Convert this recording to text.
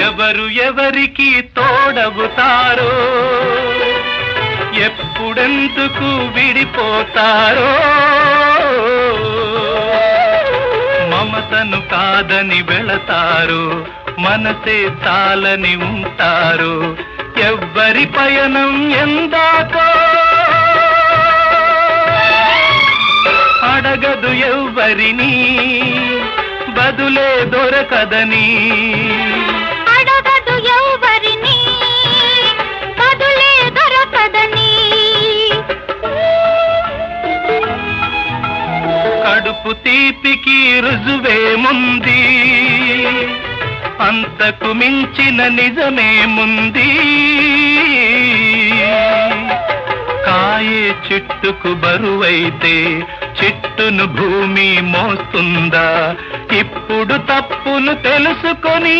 ఎవరు ఎవరికి తోడవుతారో, ఎప్పుడెందుకు విడిపోతారో, మమతను కాదని వెళతారు, మనసే చాలని ఉంటారు. ఎవ్వరి పయనం ఎందాకో అడగదు ఎవ్వరిని, బదులే దొరకదని. అడగదు ఎవ్వరిని, బదులే దొరకదని. కడుపు తీపికి రుజువేముంది, అంతకు మించిన నిజమేముంది. కాయే చెట్టుకు బరువైతే చెట్టును భూమి మోస్తుందా? ఇప్పుడు తప్పును తెలుసుకొని